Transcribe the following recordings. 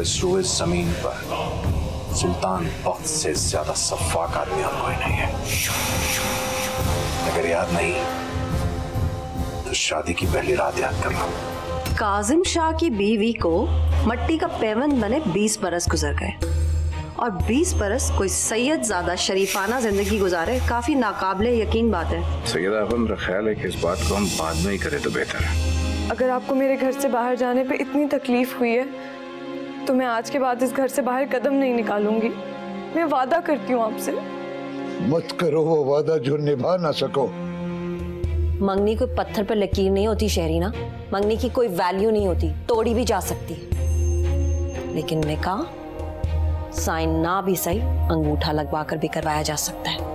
इस रुए जमीन पर सुल्तान बख्त से ज्यादा सफाक आदमी और कोई नहीं है। अगर याद नहीं तो शादी की पहली रात याद कर लो। काजिम शाह की बीवी को मट्टी का पेवंद बने 20 बरस गुजर गए और 20 बरस कोई सैयद ज़्यादा शरीफाना जिंदगी गुजारे काफी नाकाबिले यकीन बात है। सैयदा आपन मेरा ख्याल है कि इस बात को हम बाद में ही करें तो बेहतर है। अगर आपको मेरे घर से बाहर जाने पे इतनी तकलीफ हुई है तो मैं आज के बाद इस घर से बाहर कदम नहीं निकालूंगी। मैं वादा करती हूँ आपसे। मत करो वो वादा जो निभा ना सको। मंगनी कोई पत्थर पर लकीर नहीं होती शहरीना, मंगनी की कोई वैल्यू नहीं होती, तोड़ी भी जा सकती है। लेकिन निकाह साइन ना भी सही अंगूठा लगवा कर भी करवाया जा सकता है।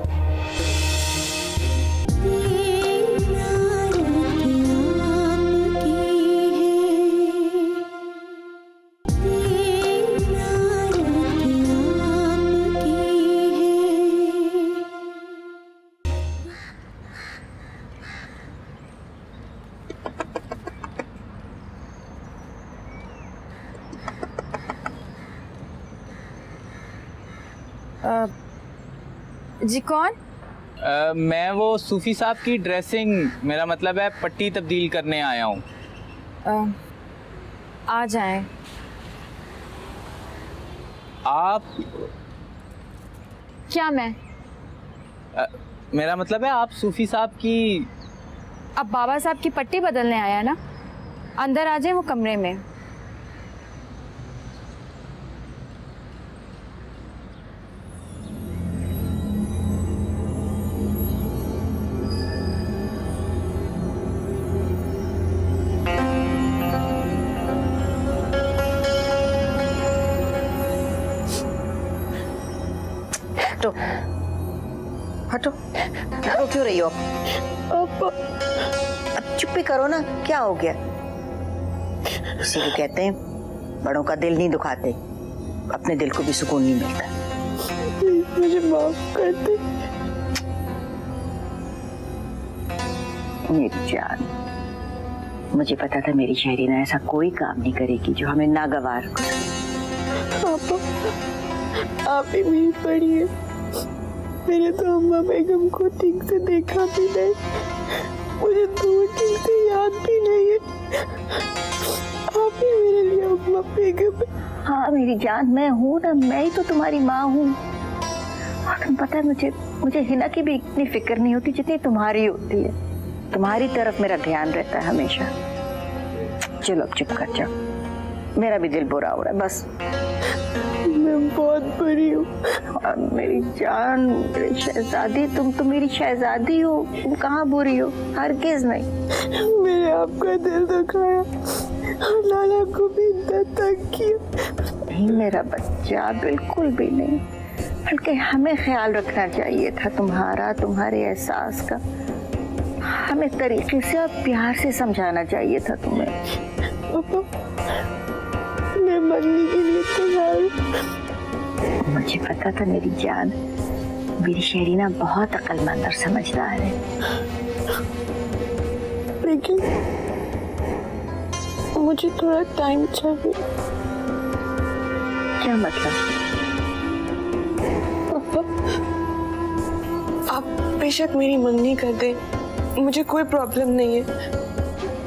जी कौन? मैं वो सूफी साहब की ड्रेसिंग, मेरा मतलब है पट्टी तब्दील करने आया हूँ। आ जाएं। आप? क्या मैं? मेरा मतलब है आप सूफी साहब की। अब बाबा साहब की पट्टी बदलने आया ना, अंदर आ जाए वो कमरे में। हटो हटो हटो, क्यों रही हो अब? चुप ही करो ना, क्या हो गया? इसी को कहते हैं बड़ों का दिल नहीं दुखाते, अपने दिल को भी सुकून नहीं मिलता। मुझे माफ कर दे मेरी जान। मुझे पता था मेरी शहरीना ऐसा कोई काम नहीं करेगी जो हमें नागवार हो। पापा आप ही मेरी पड़ी है। मैंने तो अम्मा बेगम को ठीक से देखा भी नहीं, मुझे तो ठीक से याद भी नहीं है। आप ही मेरे लिए अम्मा बेगम। हाँ मेरी जान, मैं हूँ ना, मैं ही तो तुम्हारी माँ हूँ। और तुम पता है मुझे हिना की भी इतनी फिक्र नहीं होती जितनी तुम्हारी होती है। तुम्हारी तरफ मेरा ध्यान रहता है हमेशा। चलो अब चुप कर जाओ, मेरा भी दिल बुरा हो रहा है बस। मैं बहुत बुरी हूँ। मेरी जान, मेरी शहजादी, तुम तो मेरी शहजादी हो, तुम कहाँ बुरी हो? हरगिज़ नहीं। मैंने आपका दिल दुखाया और लाला को भी इतना तंग किया। नहीं मेरा बच्चा, बिल्कुल भी नहीं। बल्कि हमें ख्याल रखना चाहिए था तुम्हारा, तुम्हारे एहसास का। हमें तरीके से और प्यार से समझाना चाहिए था तुम्हें। पापा मैं मरने के लिए तैयार हूँ। मुझे पता था मेरी जान, मेरी शहरीना बहुत अक्लमंद और समझदार है। लेकिन मुझे थोड़ा टाइम चाहिए। क्या मतलब? पापा आप बेशक मेरी मंगनी कर दें, मुझे कोई प्रॉब्लम नहीं है,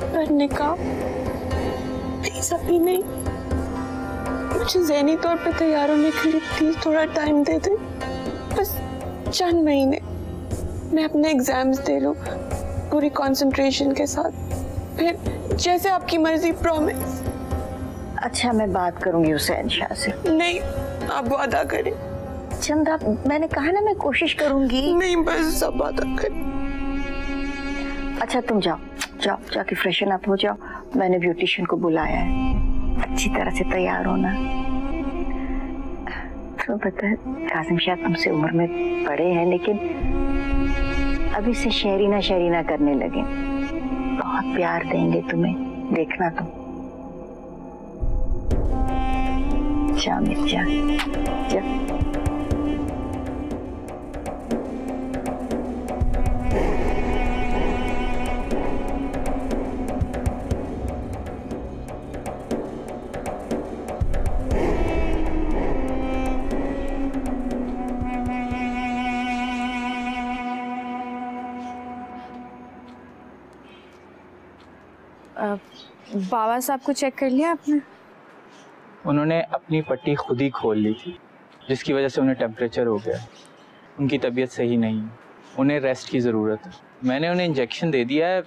पर निकाह प्लीज अभी नहीं। मुझे ज़हनी तौर पे तैयार होने के लिए प्लीज थोड़ा टाइम दे दे, बस चंद महीने। मैं अपने एग्जाम्स दे लूं पूरी कंसंट्रेशन के साथ, फिर जैसे आपकी मर्जी, प्रॉमिस। अच्छा मैं बात करूंगी हुसैन शाह से। नहीं आप वादा करें। चंदा मैंने कहा ना मैं कोशिश करूंगी। नहीं बस सब वादा करें। अच्छा तुम जाओ जाओ, जाके फ्रेशन अप हो जाओ, मैंने ब्यूटिशियन को बुलाया है। अच्छी तरह से तैयार होना। तो पता है काजिम शाह तुमसे उम्र में बड़े हैं, लेकिन अभी से शहरीना शहरीना करने लगे। बहुत प्यार देंगे तुम्हें, देखना तुम। जा मिर्जा जा। बाबा साहब को चेक कर लिया आपने? उन्होंने अपनी पट्टी खुद ही खोल ली थी, जिसकी वजह से उन्हें टेम्परेचर हो गया। उनकी तबीयत सही नहीं है, उन्हें रेस्ट की ज़रूरत है। मैंने उन्हें इंजेक्शन दे दिया है।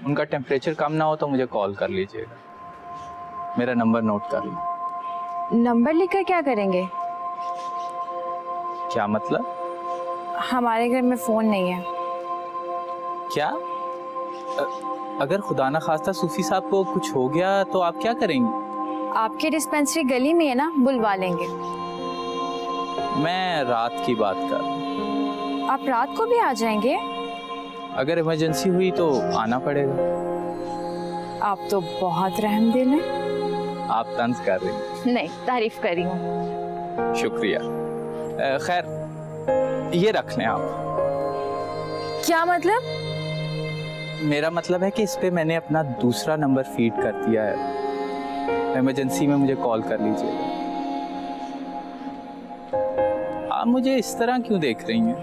उनका टेम्परेचर कम ना हो तो मुझे कॉल कर लीजिएगा। मेरा नंबर नोट कर लीजिए। नंबर लिखकर क्या करेंगे? क्या मतलब? हमारे घर में फ़ोन नहीं है। क्या? अगर खुदा ना खास्ता सूफी साहब को कुछ हो गया तो आप क्या करेंगी? आपके डिस्पेंसरी गली में है ना, बुलवा लेंगे। मैं रात की बात कर रहा हूँ। आप रात को भी आ जाएंगे? अगर इमरजेंसी हुई तो आना पड़ेगा। आप तो बहुत रहमदिल हैं। आप तंज कर रही हैं? नहीं, तारीफ कर रही हूँ। शुक्रिया। खैर, ये रख लें आप। क्या मतलब? मेरा मतलब है कि इस पे मैंने अपना दूसरा नंबर फीड कर दिया है। इमरजेंसी में मुझे कॉल कर लीजिएगा। आप मुझे इस तरह क्यों देख रही हैं?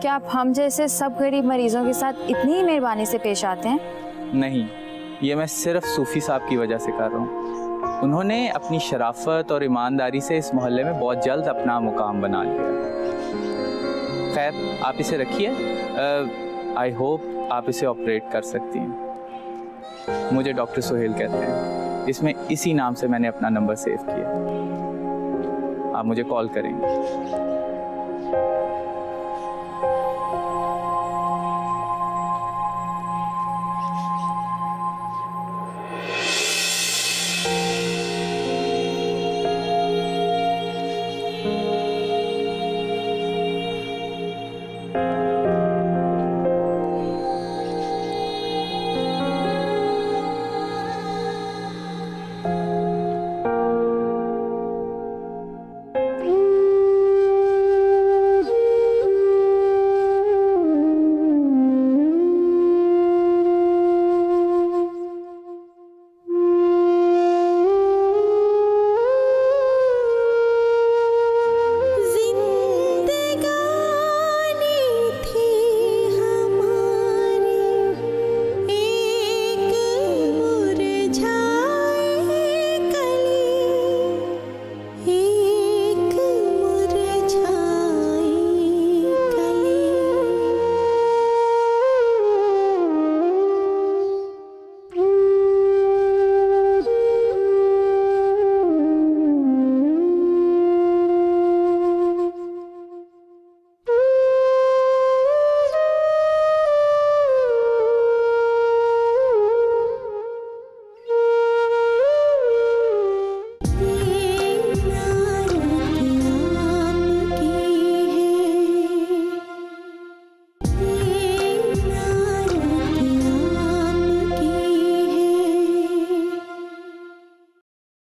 क्या आप हम जैसे सब गरीब मरीजों के साथ इतनी ही मेहरबानी से पेश आते हैं? नहीं, ये मैं सिर्फ सूफी साहब की वजह से कर रहा हूँ। उन्होंने अपनी शराफत और ईमानदारी से इस मोहल्ले में बहुत जल्द अपना मुकाम बना लिया। खैर, आप इसे रखिए। आई होप आप इसे ऑपरेट कर सकती हैं। मुझे डॉक्टर सोहेल कहते हैं। इसमें इसी नाम से मैंने अपना नंबर सेव किया। आप मुझे कॉल करेंगे।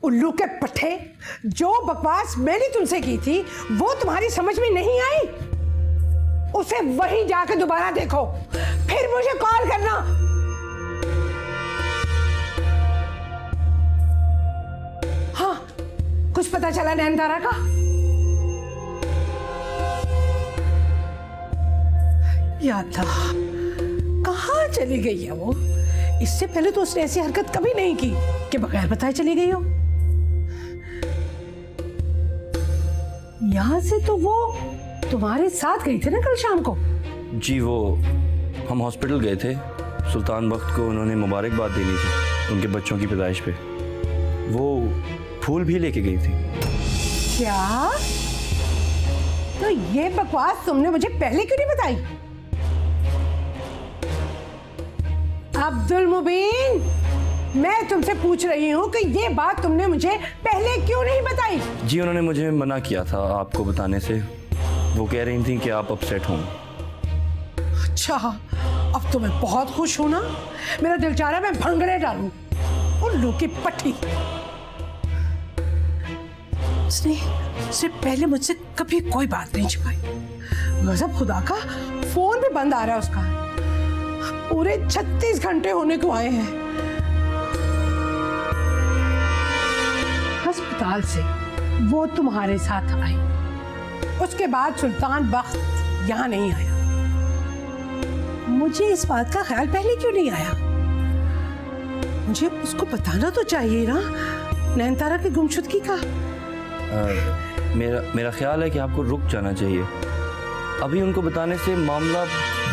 उल्लू के पट्टे, जो बकवास मैंने तुमसे की थी वो तुम्हारी समझ में नहीं आई? उसे वहीं जाकर दोबारा देखो, फिर मुझे कॉल करना। हाँ, कुछ पता चला नैनतारा का? याद था, कहाँ चली गई है वो? इससे पहले तो उसने ऐसी हरकत कभी नहीं की कि बगैर बताए चली गई हो। यहाँ से तो वो तुम्हारे साथ गई थी ना कल शाम को? जी, वो हम हॉस्पिटल गए थे। सुल्तान बख्त को उन्होंने मुबारकबाद देनी थी उनके बच्चों की पैदाइश पे। वो फूल भी लेके गई थी। क्या? तो ये बकवास तुमने मुझे पहले क्यों नहीं बताई? अब्दुल मुबीन, मैं तुमसे पूछ रही हूँ कि ये बात तुमने मुझे पहले क्यों नहीं बताई? जी, उन्होंने मुझे मना किया था आपको बताने से। वो कह रही थी कि आप अपसेट हों। अच्छा, अब तो मैं बहुत खुश हूं ना। मेरा दिल चाह रहा है मैं भंगड़े डालूं। उल्लू की पट्टी। उसने पहले मुझसे कभी कोई बात नहीं छिपाई। गजब खुदा का, फोन भी बंद आ रहा है उसका। पूरे 36 घंटे होने को आए हैं। अस्पताल से वो तुम्हारे साथ आई, उसके बाद सुल्तान बख्त यहाँ नहीं आया। मुझे इस बात का ख्याल पहले क्यों नहीं आया? मुझे उसको बताना तो चाहिए ना नयनतारा की गुमशुदगी का। मेरा ख्याल है कि आपको रुक जाना चाहिए। अभी उनको बताने से मामला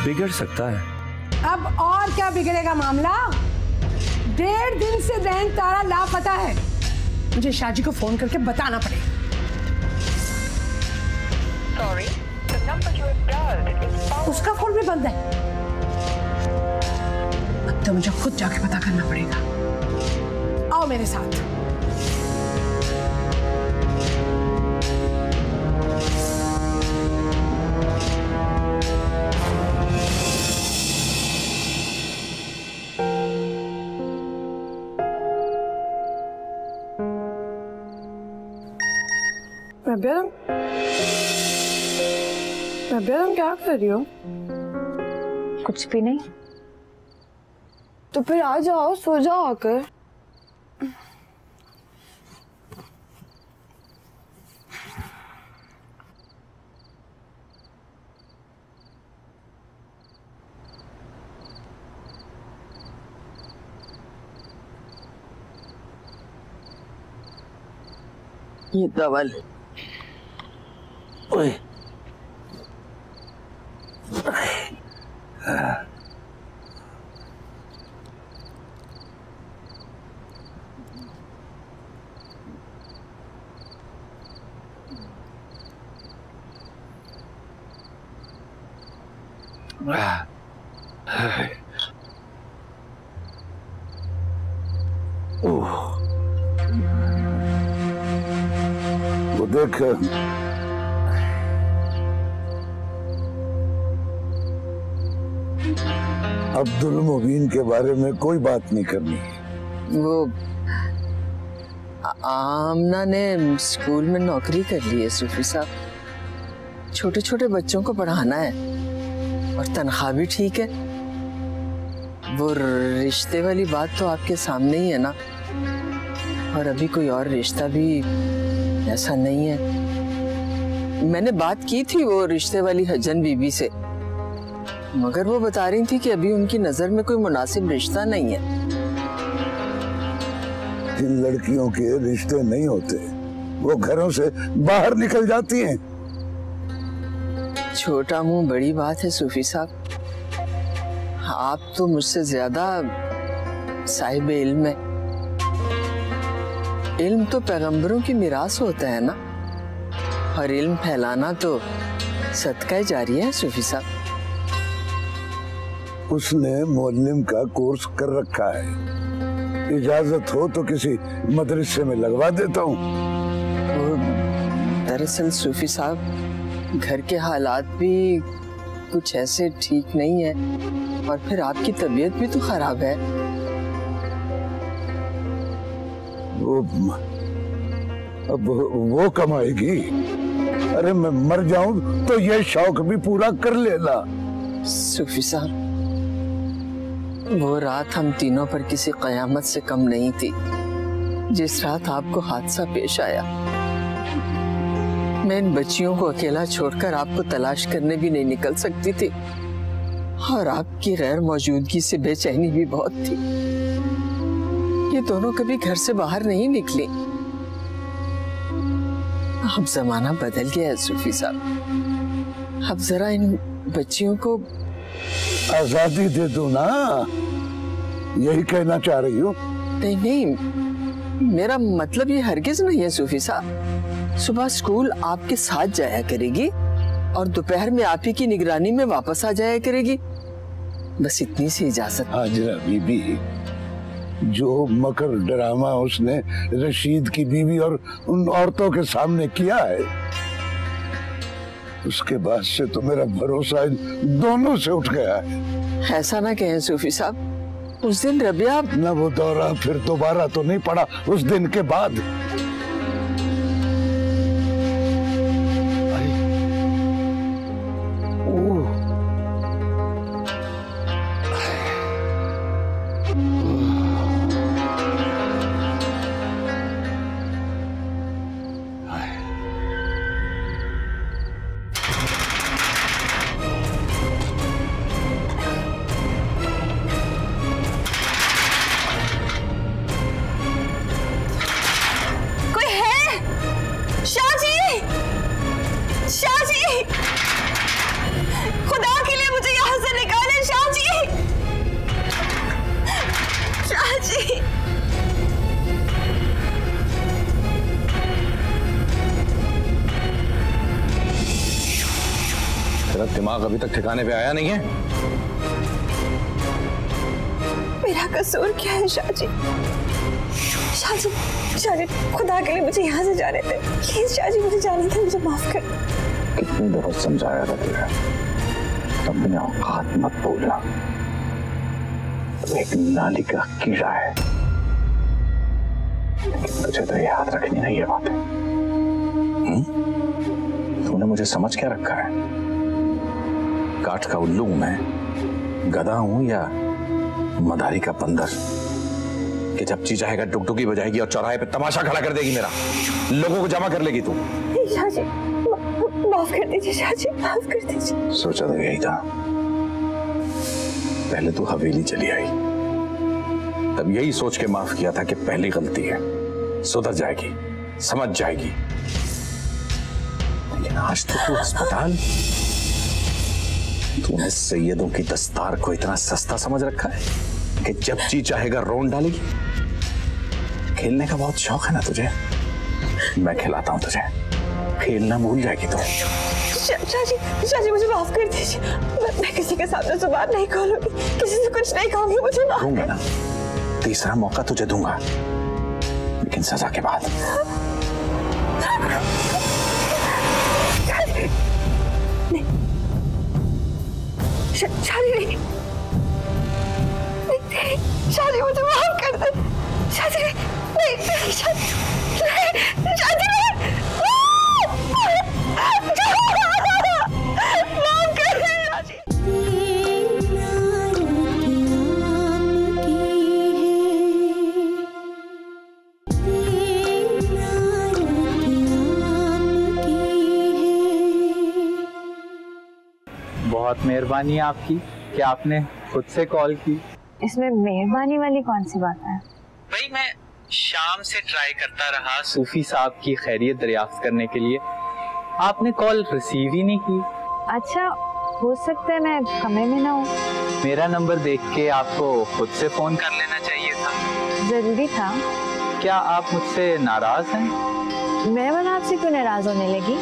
बिगड़ सकता है। अब और क्या बिगड़ेगा मामला? 1.5 दिन से नयनतारा लापता है। मुझे शाजी को फोन करके बताना पड़ेगा। उसका फोन भी बंद है। अब तो मुझे खुद जाके पता करना पड़ेगा। आओ मेरे साथ। तुम क्या कर रही हो? कुछ भी नहीं। तो फिर आ जाओ, सो जाओ आकर। ये दवा ले। ओए वो देख, अब्दुल मुबीन के बारे में कोई बात नहीं करनी। वो आमना ने स्कूल में नौकरी कर ली है सूफी साहब। छोटे छोटे बच्चों को पढ़ाना है और तनख्वाह भी ठीक है। वो रिश्ते वाली बात तो आपके सामने ही है ना, और अभी कोई और रिश्ता भी ऐसा नहीं है। मैंने बात की थी वो रिश्ते वाली हजन बीबी से, मगर वो बता रही थी कि अभी उनकी नजर में कोई मुनासिब रिश्ता नहीं है। जिन लड़कियों के रिश्ते नहीं होते वो घरों से बाहर निकल जाती हैं। छोटा मुंह बड़ी बात है सूफी साहब। आप तो मुझसे ज्यादा साहिब इल्म है। इल्म तो पैगंबरों की मिरास होता है ना, और इल्म फैलाना तो सदका जारिया है सूफी साहब। उसने मुअल्लिम का कोर्स कर रखा है। इजाजत हो तो किसी मदरसे में लगवा देता हूँ। दरअसल सूफी साहब, घर के हालात भी कुछ ऐसे ठीक नहीं है, और फिर आपकी तबीयत भी तो खराब है। अब वो कमाएगी। अरे मैं मर जाऊं तो ये शौक भी पूरा कर लेना। सूफी साहब, वो रात हम तीनों पर किसी कयामत से कम नहीं थी जिस रात आपको हादसा पेश आया। मैं इन बच्चियों को अकेला छोड़कर आपको तलाश करने भी नहीं निकल सकती थी, और आपकी गैर मौजूदगी से बेचैनी भी बहुत थी। ये दोनों कभी घर से बाहर नहीं निकली। अब जमाना बदल गया है सूफी साहब। अब जरा इन बच्चियों को आजादी दे दो ना, यही कहना चाह रही हूँ। नहीं नहीं, मेरा मतलब ये हरगिज नहीं है सूफी साहब। सुबह स्कूल आपके साथ जाया करेगी और दोपहर में आप ही की निगरानी में वापस आ जाया करेगी। बस इतनी सी इजाजत। हाजरा बीबी, जो मकर ड्रामा उसने रशीद की बीवी और उन औरतों के सामने किया है, उसके बाद से तो मेरा भरोसा इन दोनों से उठ गया है। ऐसा ना कहें सूफी साहब, उस दिन रबिया न वो दौरा फिर दोबारा तो नहीं पड़ा उस दिन के बाद। दिमाग अभी तक ठिकाने पे आया नहीं है? मेरा कसूर क्या है शाहजी? शाहजी, शाहजी, खुदा के लिए मुझे यहाँ से जाने दे प्लीज। शाहजी मुझे जाने दे, मुझे माफ कर। कितनी दफा समझाया था तुझे, अपने औकात मत भूलना। तो एक नाली का कीड़ा है, लेकिन तुझे तो याद रखनी नहीं है बातें। तूने मुझे समझ क्या रखा है? काठ का उल्लू हूं मैं, गधा हूं या मदारी का बंदर कि जब जी चाहेगा डुगडुगी बजाएगी और चौराहे पे तमाशा खड़ा कर देगी मेरा, लोगों को जमा कर लेगी तू। शाहजी माफ कर दीजिए, शाहजी माफ कर दीजिए। सोचा तो यही था। पहले तू हवेली चली आई, तब यही सोच के माफ किया था कि पहली गलती है, सुधर जाएगी, समझ जाएगी। लेकिन आज तो तू अस्पताल, तूने सैयदों की दस्तार को इतना सस्ता समझ रखा है कि जब जी चाहेगा रोन डालेगी। खेलने का बहुत शौक है ना तुझे, मैं खिलाता हूं तुझे, खेलना भूल जाएगी तू। शाहजी मुझे माफ कर दीजिए। मैं किसी के सामने जुबान नहीं खोलूंगी, किसी से कुछ नहीं कहूंगी, मुझे माफ दूंगा ना, तीसरा मौका तुझे दूंगा, लेकिन सजा के बाद। नहीं शाहजी, नहीं शाहजी मुझे माफ कर दे। शाहजी नहीं, शाहजी बहुत मेहरबानी आपकी कि आपने खुद से कॉल की। इसमें मेहरबानी वाली कौन सी बात है? भाई मैं शाम से ट्राई करता रहा सूफी साहब की खैरियत दरियाफ्त करने के लिए, आपने कॉल रिसीव ही नहीं की। अच्छा, हो सकता है मैं कमरे में ना हूँ। मेरा नंबर देख के आपको खुद से फोन कर लेना चाहिए था। जरूरी था? क्या आप मुझसे नाराज हैं? मैं बना आपसे क्यों नाराज होने लगी?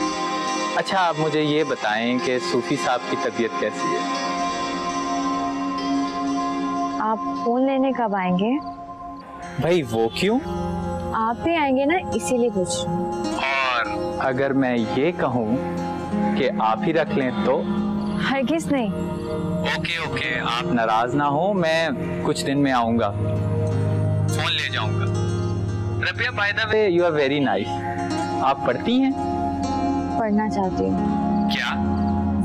अच्छा, आप मुझे ये बताएं कि सूफी साहब की तबीयत कैसी है? आप फोन लेने कब आएंगे? भाई वो क्यों? आप भी आएंगे ना, इसीलिए पूछ रही हूँ। और अगर मैं ये कहूँ कि आप ही रख लें तो? हरगिज़ नहीं। ओके, आप नाराज ना हो, मैं कुछ दिन में आऊंगा, फोन ले जाऊंगा। Rabia, by the way you are very nice. आप पढ़ती हैं? पढ़ना चाहती हूँ। क्या?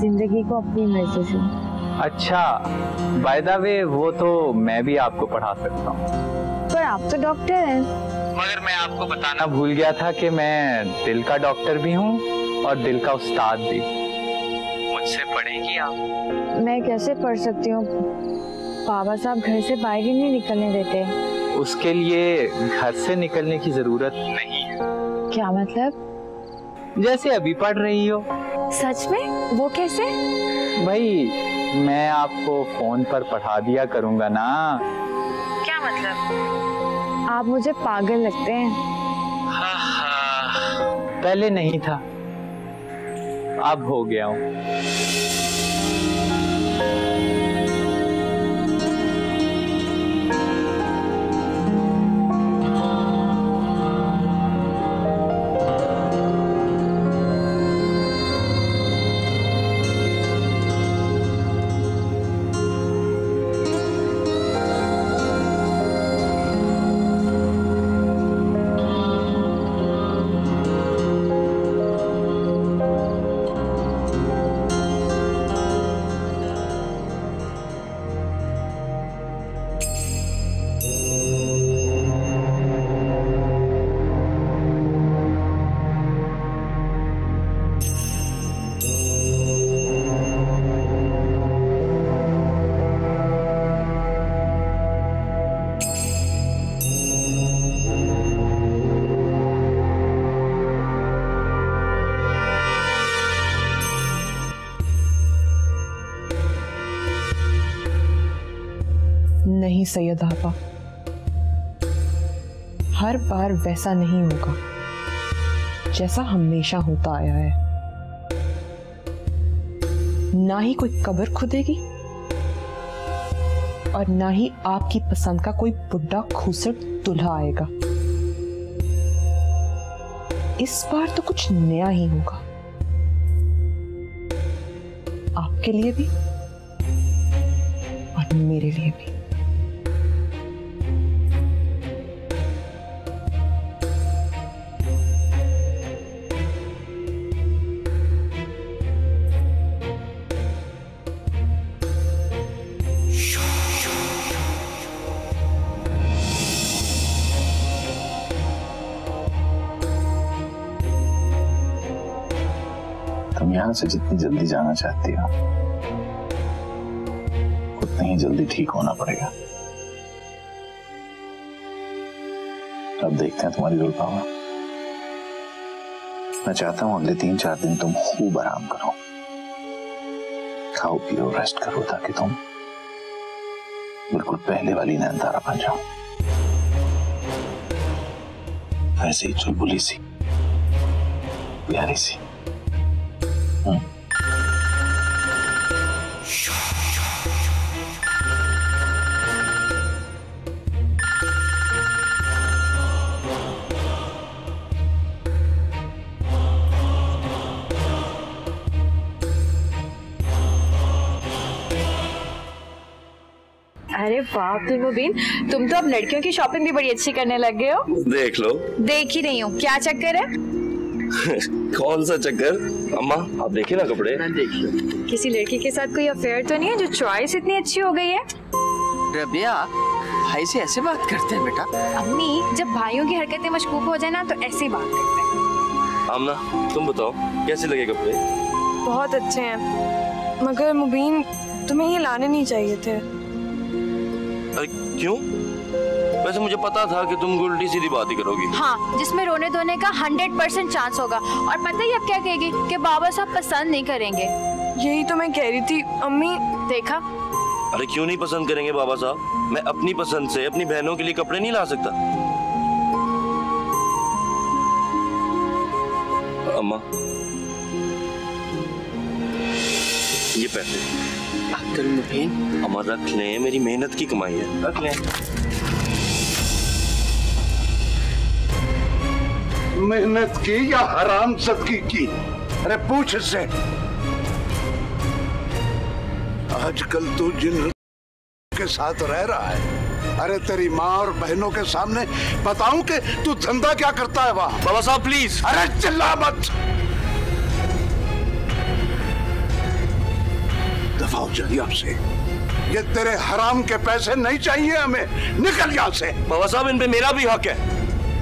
जिंदगी को अपनी मर्जी से। अच्छा, बाय द वे वो तो मैं भी आपको पढ़ा सकता हूँ। पर आप तो डॉक्टर हैं। मगर मैं आपको बताना भूल गया था कि मैं दिल का डॉक्टर भी हूँ और दिल का उस्ताद भी। मुझसे पढ़ेंगी आप? मैं कैसे पढ़ सकती हूँ? बाबा साहब घर से बाहर ही नहीं निकलने देते। उसके लिए घर से निकलने की जरूरत नहीं है। क्या मतलब? जैसे अभी पढ़ रही हो। सच में? वो कैसे? भाई मैं आपको फोन पर पढ़ा दिया करूंगा ना। क्या मतलब? आप मुझे पागल लगते हैं। पहले नहीं था, अब हो गया हूँ। नहीं सैयद आपा, हर बार वैसा नहीं होगा जैसा हमेशा होता आया है। ना ही कोई कब्र खुदेगी और ना ही आपकी पसंद का कोई बुढ़ा खूसट दूल्हा आएगा। इस बार तो कुछ नया ही होगा, आपके लिए भी और मेरे लिए भी। तुम यहां से जितनी जल्दी जाना चाहती हो उतनी ही जल्दी ठीक होना पड़ेगा। अब देखते हैं तुम्हारी रोल पावर। मैं चाहता हूं अगले 3-4 दिन तुम खूब आराम करो, खाओ पियो रेस्ट करो, ताकि तुम बिल्कुल पहले वाली नैनतारा बन जाओ, ऐसे ही चुलबुली सी, प्यारी सी। अरे बाप रे मुबीन, तुम तो अब लड़कियों की शॉपिंग भी बड़ी अच्छी करने लग गए हो। देख लो। देख ही रही हूँ, क्या चक्कर है? कौन सा चक्कर? अम्मा आप देखिए ना कपड़े। देखिए। किसी लड़की के साथ कोई अफेयर तो नहीं है जो चॉइस इतनी अच्छी हो गई है? रबिया, भाई से ऐसे बात करते हैं बेटा? अम्मी, जब भाइयों की हरकतें मशकूक हो जाए ना तो ऐसे ही बात करते हैं। आमना तुम बताओ कैसे लगे कपड़े? बहुत अच्छे हैं, मगर मुबीन तुम्हें ये लाने नहीं चाहिए थे। अरे क्यों? वैसे मुझे पता था कि तुम उल्टी सीधी बात ही करोगी। हाँ, जिसमें रोने धोने का 100% चांस होगा। और पता ही अब क्या कहेगी कि बाबा साहब पसंद नहीं करेंगे। यही तो मैं कह रही थी अम्मी। देखा? अरे क्यों नहीं पसंद करेंगे बाबा साहब? मैं अपनी पसंद से अपनी बहनों के लिए कपड़े नहीं ला सकता। अम्मा ये पैसे अब्दुल मुबीन, अम्मा रख लें, मेरी मेहनत की कमाई है, रख लें। मेहनत की या हराम सदकी की? अरे पूछ इससे। आजकल तू जिन के साथ रह रहा है, अरे तेरी माँ और बहनों के सामने बताऊं कि तू धंधा क्या करता है वहां? बाबा साहब प्लीज। अरे चिल्ला मत, दफा हो जाइए आपसे। ये तेरे हराम के पैसे नहीं चाहिए हमें, निकल यहाँ से। बाबा साहब इन पे मेरा भी हक है,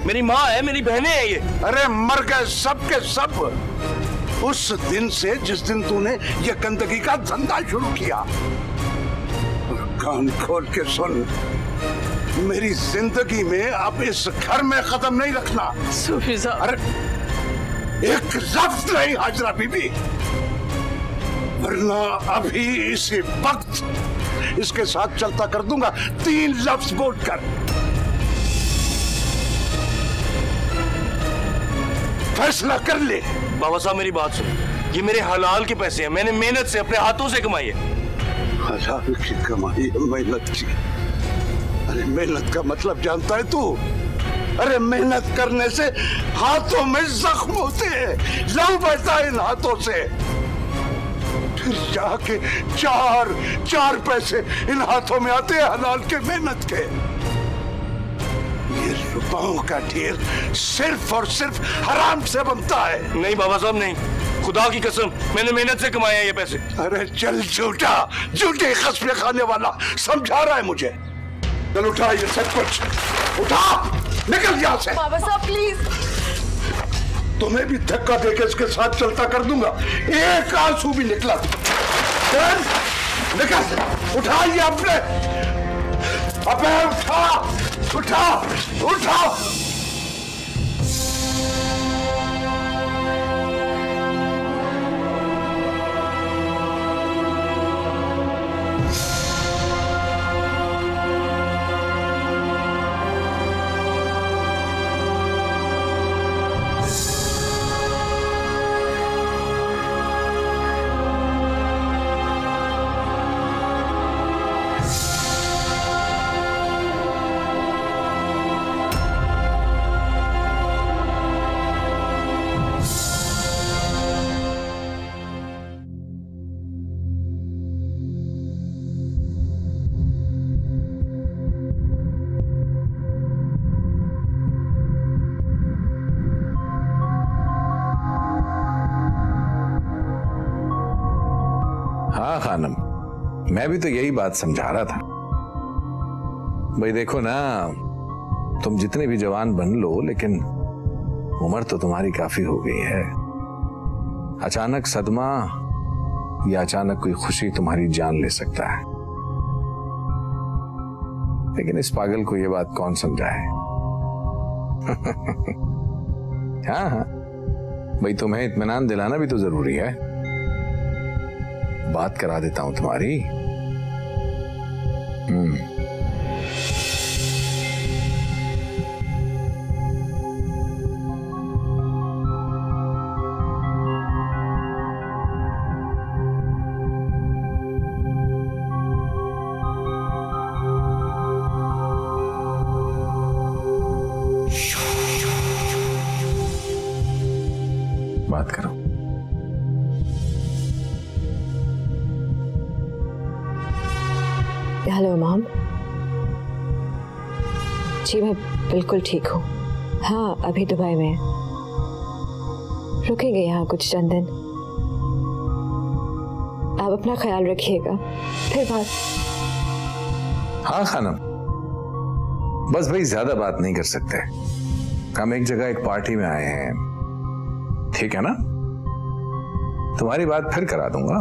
मेरी माँ है, मेरी बहनें हैं ये। अरे मर गए सब के सब उस दिन से जिस दिन तूने ये गंदगी का धंधा शुरू किया। कान खोल के सुन, मेरी जिंदगी में अब इस घर में कदम नहीं रखना। सूफी साहब। अरे एक लफ्ज नहीं हाजरा बीबी, वरना अभी इसी वक्त इसके साथ चलता कर दूंगा 3 लफ्ज बोलकर। फैसला कर ले। बाबा साहब मेरी बात सुन, ये मेरे हलाल के पैसे हैं, मैंने मेहनत से अपने हाथों से कमाई है। हलाल की कमाई है, मेहनत की? अरे मेहनत का मतलब जानता है तू? अरे मेहनत करने से हाथों में जख्म होते हैं, लहू बहता है इन हाथों से, फिर जाके चार पैसे इन हाथों में आते हैं हलाल के, मेहनत के। ये रुपयों का ढेर सिर्फ और सिर्फ हराम से बनता है। नहीं बाबा साहब नहीं, खुदा की कसम मैंने मेहनत से कमाए हैं ये पैसे। अरे चल झूठा, झूठे कस्में खाने वाला समझा रहा है मुझे। चल उठा ये सब कुछ, उठा, निकल यहाँ से। बाबा साहब प्लीज। तुम्हें भी धक्का देकर इसके साथ चलता कर दूंगा, एक आंसू भी निकला। चल निकल, उठा ये अपने, अबे उठा, उठा, उठा। खानम, मैं भी तो यही बात समझा रहा था। भाई देखो ना, तुम जितने भी जवान बन लो, लेकिन उम्र तो तुम्हारी काफी हो गई है। अचानक सदमा या अचानक कोई खुशी तुम्हारी जान ले सकता है। लेकिन इस पागल को यह बात कौन समझाए? हाँ हाँ भाई, तुम्हें इत्मीनान दिलाना भी तो जरूरी है। बात करा देता हूं तुम्हारी। बात करो। Hello mom. जी मैं बिल्कुल ठीक हूँ। हाँ अभी दुबई में रुकेंगे यहाँ कुछ चंद दिन। आप अपना ख्याल रखिएगा, फिर बात। हाँ खानम, बस भाई ज्यादा बात नहीं कर सकते। हम एक जगह एक पार्टी में आए हैं, ठीक है ना? तुम्हारी बात फिर करा दूंगा।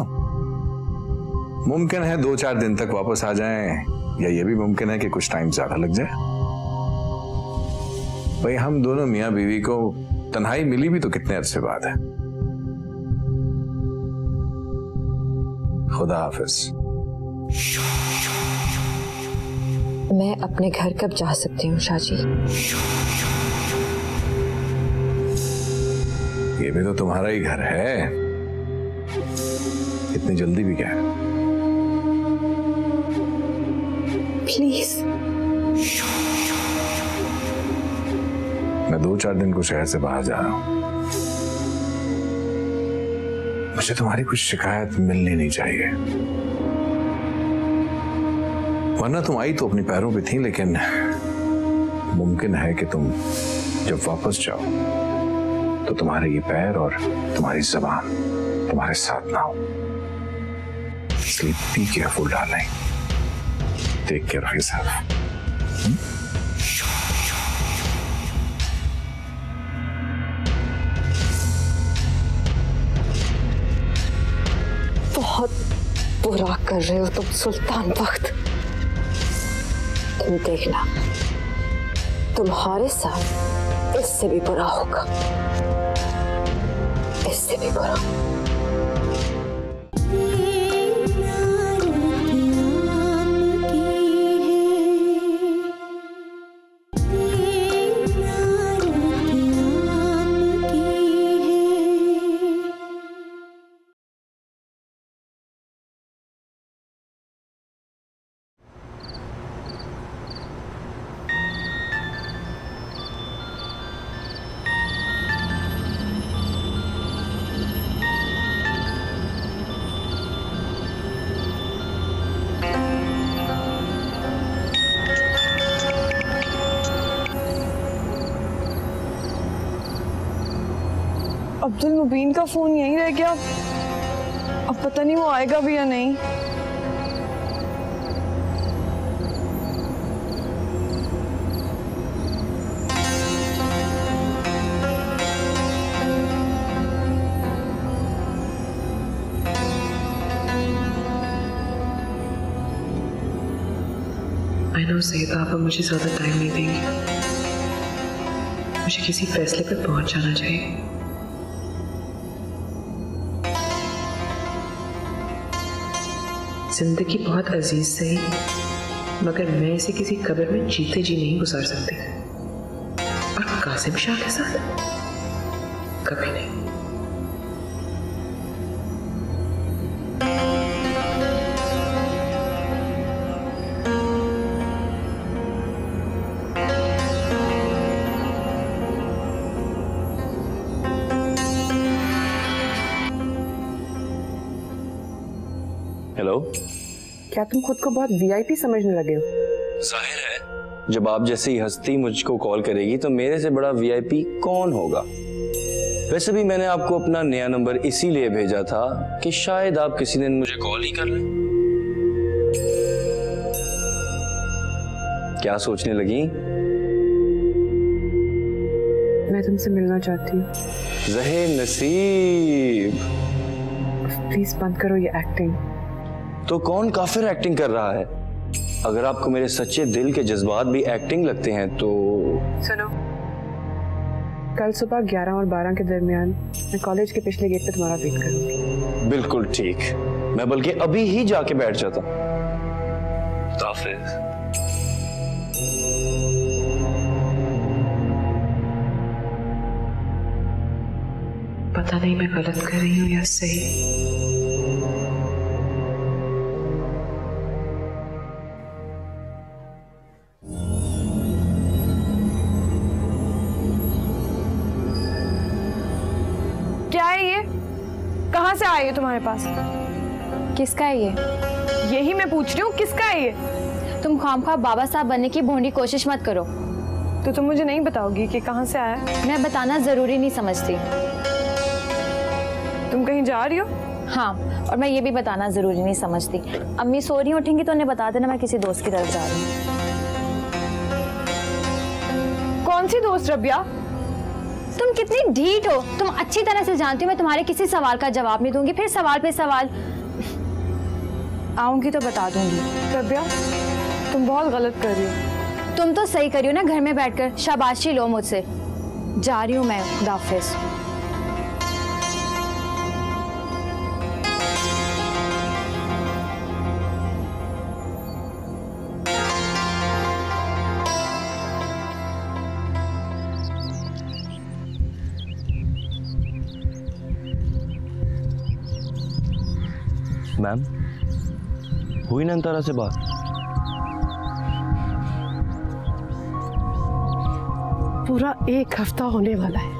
मुमकिन है 2-4 दिन तक वापस आ जाएं, या ये भी मुमकिन है कि कुछ टाइम ज्यादा लग जाए। भाई हम दोनों मियां बीवी को तन्हाई मिली भी तो कितने अरसे बाद है। खुदा हाफिज। मैं अपने घर कब जा सकती हूँ शाजी? ये भी तो तुम्हारा ही घर है, इतनी जल्दी भी क्या है? प्लीज। मैं 2-4 दिन को शहर से बाहर जा रहा हूं। मुझे तुम्हारी कुछ शिकायत मिलनी नहीं चाहिए, वरना तुम आई तो अपने पैरों पे थी, लेकिन मुमकिन है कि तुम जब वापस जाओ तो तुम्हारे ये पैर और तुम्हारी ज़बान तुम्हारे साथ ना हो। इसलिए be careful darling, take care of yourself. बहुत बुरा कर रहे हो तुम सुल्तान बख्त। तुम देखना, तुम्हारे साथ इससे भी बुरा होगा, इससे भी बुरा। अब्दुल मुबीन का फोन यहीं रह गया, अब पता नहीं वो आएगा भी या नहीं। I know सईदा, आप मुझे ज्यादा टाइम नहीं देंगे। मुझे किसी फैसले पर पहुंच जाना चाहिए। जिंदगी बहुत अजीज सही, मगर मैं इसे किसी कब्र में जीते जी नहीं गुजार सकती। और कासिम शाह के साथ कभी नहीं। हेलो, क्या तुम खुद को बहुत वीआईपी समझने लगे हो? जाहिर है, जब आप जैसी हस्ती मुझको कॉल करेगी तो मेरे से बड़ा वीआईपी कौन होगा? वैसे भी मैंने आपको अपना नया नंबर इसीलिए भेजा था कि शायद आप किसी दिन मुझे कॉल ही कर लें। क्या सोचने लगी? मैं तुमसे मिलना चाहती हूँ। ज़हे नसीब, प्लीज बंद करो ये एक्टिंग। तो कौन काफिर एक्टिंग कर रहा है? अगर आपको मेरे सच्चे दिल के जज्बात भी एक्टिंग लगते हैं तो सुनो, कल सुबह 11 और 12 के दरमियान मैं कॉलेज के पिछले गेट पे तुम्हारा वेट करूंगी। बिल्कुल ठीक, मैं बल्कि अभी ही जाके बैठ जाता। ताफिज। पता नहीं मैं गलत कर रही हूँ या सही। क्या है ये? कहाँ से आई है तुम्हारे पास? किसका है ये? यही मैं पूछ रही हूँ, किसका है ये? तुम खामखा बाबा साहब बनने की भोंडी कोशिश मत करो। तो तुम मुझे नहीं बताओगी कि कहाँ से आया? मैं बताना जरूरी नहीं समझती। तुम कहीं जा रही हो? हाँ, और मैं ये भी बताना जरूरी नहीं समझती। अम्मी सो रही उठेंगी तो उन्हें बता देना मैं किसी दोस्त की तरफ जा रही हूँ। कौन सी दोस्त रबिया? तुम कितनी ढीठ हो। तुम अच्छी तरह से जानती हो मैं तुम्हारे किसी सवाल का जवाब नहीं दूंगी, फिर सवाल पे सवाल। आऊंगी तो बता दूंगी। रबिया, तुम बहुत गलत कर रही हो। तुम तो सही करी हो ना, घर में बैठकर शाबाशी लो मुझसे। जा रही हूँ मैं, खुदाफिज। मैम, हुई नयनतारा से बात? पूरा 1 हफ्ता होने वाला है।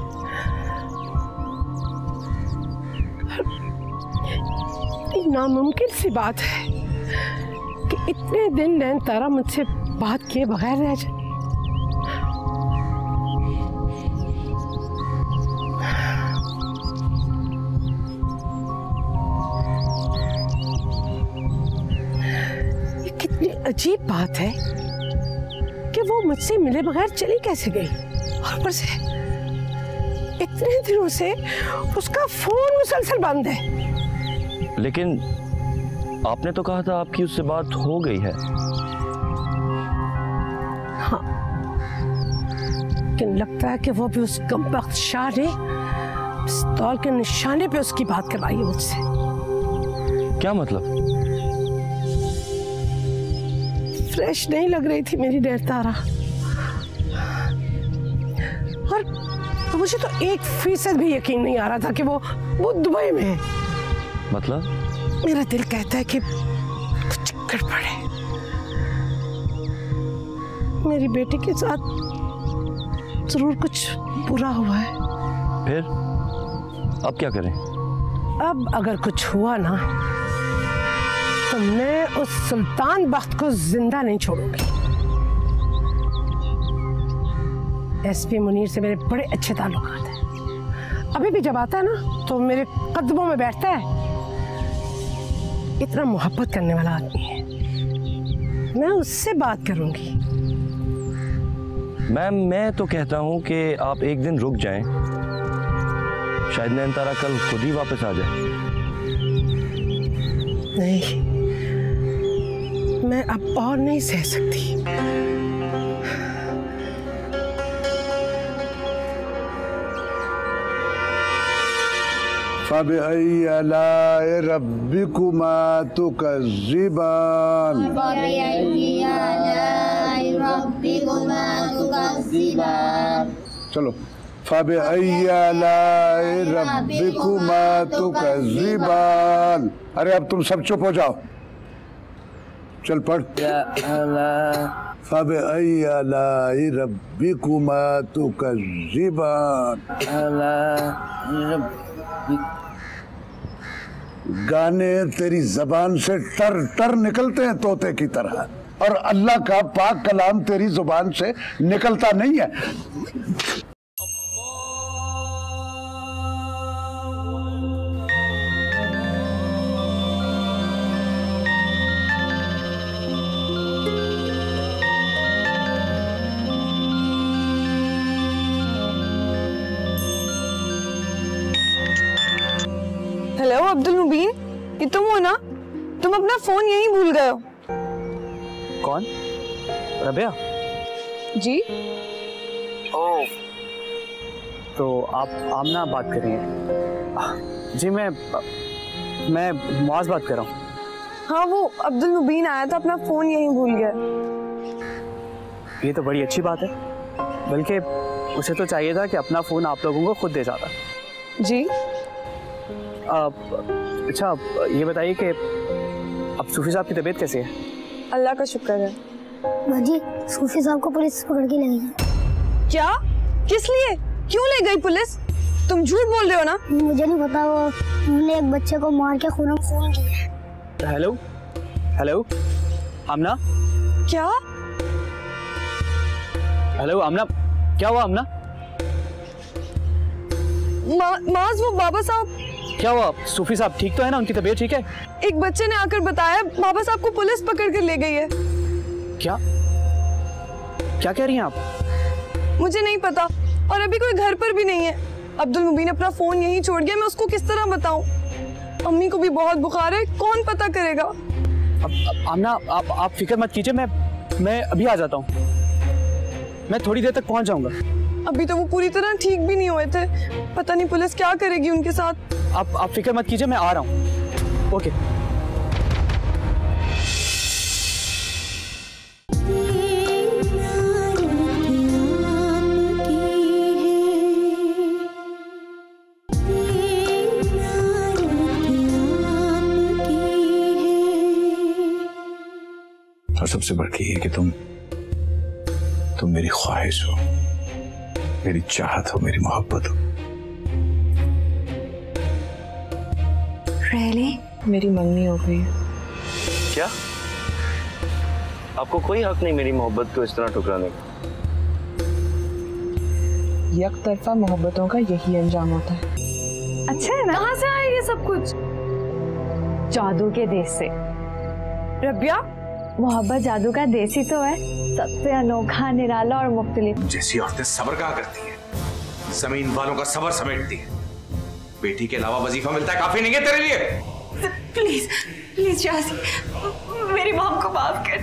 इतनी नामुमकिन सी बात है कि इतने दिन नयनतारा मुझसे बात किए बगैर रह जाए। अजीब बात है कि वो मुझसे मिले बगैर चली कैसे गई, और ऊपर से इतने दिनों से उसका फोन मुसलसल बंद है। लेकिन आपने तो कहा था आपकी उससे बात हो गई है। हाँ, लेकिन लगता है कि वो भी उस कमबख्त शाह ने पिस्तौल के निशाने पे उसकी बात करवाई है मुझसे। क्या मतलब? फ्रेश नहीं लग रही थी मेरी नयनतारा, और मुझे तो 1% भी यकीन नहीं आ रहा था कि वो दुबई में है। मतलब? मेरा दिल कहता है कि कुछ गड़बड़ है। मेरी बेटी के साथ जरूर कुछ बुरा हुआ है। फिर अब क्या करें? अब अगर कुछ हुआ ना तो मैं उस सुल्तान बख्त को जिंदा नहीं छोड़ूंगी। एसपी मुनीर से मेरे बड़े अच्छे ताल्लुकात हैं। अभी भी जब आता है ना तो मेरे कदमों में बैठता है। इतना मोहब्बत करने वाला आदमी है। मैं उससे बात करूंगी। मैम, मैं तो कहता हूं कि आप एक दिन रुक जाएं। शायद नयनतारा कल खुद ही वापस आ जाए। नहीं, मैं अब और नहीं सह सकती। फबिअय्यि आलाइ रब्बिकुमा तुकज़्ज़िबान। चलो, फबिअय्यि आलाइ रब्बिकुमा तुकज़्ज़िबान। अरे अब तुम सब चुप हो जाओ। चल पढ़। फबिअय्यि आलाइ रब्बिकुमा तुकज़्ज़िबान। गाने तेरी जबान से टर टर निकलते हैं तोते की तरह, और अल्लाह का पाक कलाम तेरी जुबान से निकलता नहीं है। अब्दुल मुबीन, ये तुम हो ना? तुम अपना फोन यहीं भूल गए हो। कौन? रबिया जी? ओह, तो आप आमना बात कर रही हैं? जी मैं मुआज बात कर रहा हूँ। हाँ, वो अब्दुल मुबीन आया था, अपना फोन यहीं भूल गया। ये तो बड़ी अच्छी बात है, बल्कि उसे तो चाहिए था कि अपना फोन आप लोगों को खुद दे जाता। जी? अच्छा, ये बताइए कि अब सूफी साहब की तबीयत कैसी है? अल्लाह का शुक्र है। बाजी, सूफी साहब को पुलिस पकड़ के ले गई। क्या? किस लिए? क्यों ले गई पुलिस? तुम झूठ बोल रहे हो ना? मुझे नहीं पता, वो उन्होंने एक बच्चे को मार के खून किया। हेलो हेलो आमना? क्या? हेलो आमना, क्या हुआ आमना? माज, वो बाबा साहब। क्या हुआ? सूफी साहब ठीक तो है ना? उनकी तबीयत ठीक है? एक बच्चे ने आकर बताया बाबा साहब को पुलिस पकड़ कर ले गई है। क्या क्या कह रही हैं आप? मुझे नहीं पता, और अभी कोई घर पर भी नहीं है। अब्दुल मुबीन अपना फोन यहीं छोड़ गया, मैं उसको किस तरह बताऊं? अम्मी को भी बहुत बुखार है, कौन पता करेगा? अब आमना, आप फिक्र मत कीजिए, मैं अभी आ जाता हूँ। मैं थोड़ी देर तक पहुंच जाऊंगा। अभी तो वो पूरी तरह ठीक भी नहीं हुए थे, पता नहीं पुलिस क्या करेगी उनके साथ। आप फिक्र मत कीजिए, मैं आ रहा हूँ। ओके। और सबसे बढ़ के ये कि तुम मेरी ख्वाहिश हो, मेरी चाहत हो, मेरी मोहब्बत हो। Really? मेरी मंगनी हो गई है। क्या? आपको कोई हक नहीं मेरी मोहब्बत को इस तरह ठुकराने का। एक तरफा मोहब्बतों का यही अंजाम होता है। अच्छा है ना? कहाँ से आया ये सब कुछ? जादू के देश से। रबिया, मोहब्बत जादू का देश ही तो है, सबसे अनोखा, निराला और मुख्तलिफ। जैसी औरतें सब्र कहाँ करती हैं, जमीन वालों का सब्र समेटती है। बेटी के अलावा वजीफा मिलता है, काफी नहीं है तेरे लिए? प्लीज प्लीज शाजी, मेरी मॉम को माफ कर।